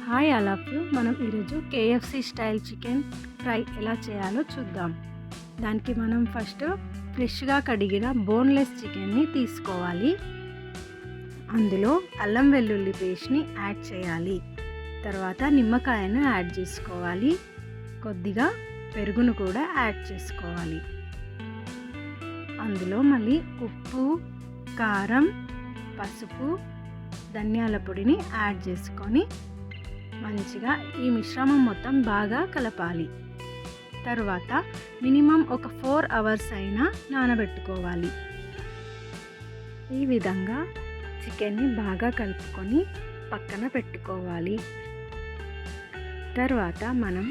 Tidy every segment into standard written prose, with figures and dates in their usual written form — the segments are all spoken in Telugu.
Hi all of you. మనం ఈరోజు కేఎఫ్సి స్టైల్ చికెన్ ఫ్రై ఎలా చేయాలో చూద్దాం. దానికి మనం ఫస్ట్ ఫ్రెష్గా కడిగిన బోన్లెస్ చికెన్ని తీసుకోవాలి. అందులో అల్లం వెల్లుల్లి పేస్ట్ని యాడ్ చేయాలి. తర్వాత నిమ్మకాయను యాడ్ చేసుకోవాలి. కొద్దిగా పెరుగును కూడా యాడ్ చేసుకోవాలి. అందులో మళ్ళీ ఉప్పు, కారం, పసుపు, ధనియాల పొడిని యాడ్ చేసుకొని మంచిగా ఈ మిశ్రమం మొత్తం బాగా కలపాలి. తర్వాత మినిమం ఒక 4 అవర్స్ అయినా నానబెట్టుకోవాలి. ఈ విధంగా చికెన్ని బాగా కలుపుకొని పక్కన పెట్టుకోవాలి. తర్వాత మనం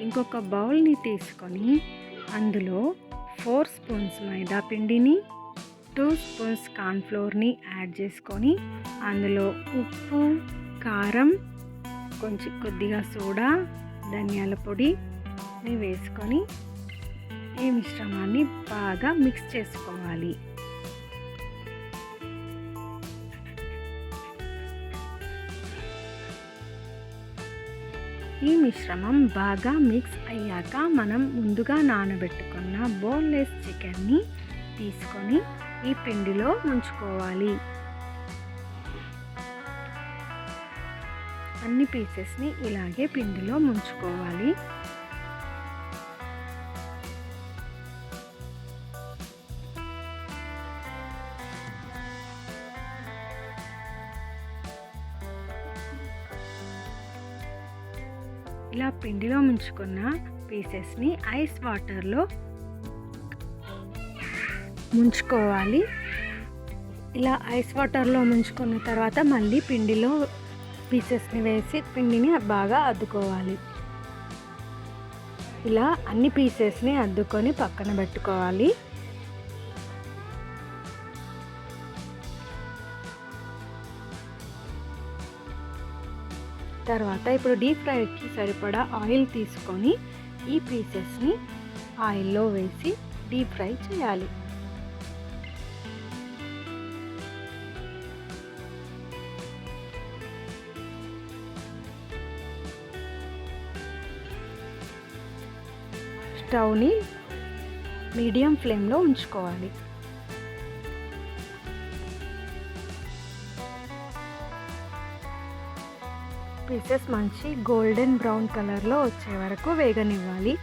ఇంకొక బౌల్ని తీసుకొని అందులో 4 స్పూన్స్ మైదా పిండిని, 2 స్పూన్స్ కార్న్ఫ్లోర్ని యాడ్ చేసుకొని అందులో ఉప్పు, కారం, కొద్దిగా సోడా, ధనియాల పొడిని వేసుకొని ఈ మిశ్రమాన్ని బాగా మిక్స్ చేసుకోవాలి. ఈ మిశ్రమం బాగా మిక్స్ అయ్యాక మనం ముందుగా నానబెట్టుకున్న బోన్లెస్ చికెన్ని తీసుకొని ఈ పిండిలో ముంచుకోవాలి. అన్ని పీసెస్ని ఇలాగే పిండిలో ముంచుకోవాలి. ఇలా పిండిలో ముంచుకున్న పీసెస్ని ఐస్ వాటర్లో ముంచుకోవాలి. ఇలా ఐస్ వాటర్లో ముంచుకున్న తర్వాత మళ్ళీ పిండిలో పీసెస్ని వేసి పిండిని బాగా అద్దుకోవాలి. ఇలా అన్ని పీసెస్ని అద్దుకొని పక్కన పెట్టుకోవాలి. తర్వాత ఇప్పుడు డీప్ ఫ్రైకి సరిపడా ఆయిల్ తీసుకొని ఈ పీసెస్ని ఆయిల్లో వేసి డీప్ ఫ్రై చేయాలి. స్టవ్ని మీడియం ఫ్లేమ్లో ఉంచుకోవాలి. పీసెస్ మంచి గోల్డెన్ బ్రౌన్ కలర్లో వచ్చే వరకు వేగనివ్వాలి.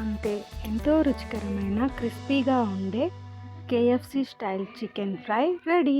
అంతే, ఎంతో రుచికరమైన క్రిస్పీగా ఉండే KFC style chicken fry ready.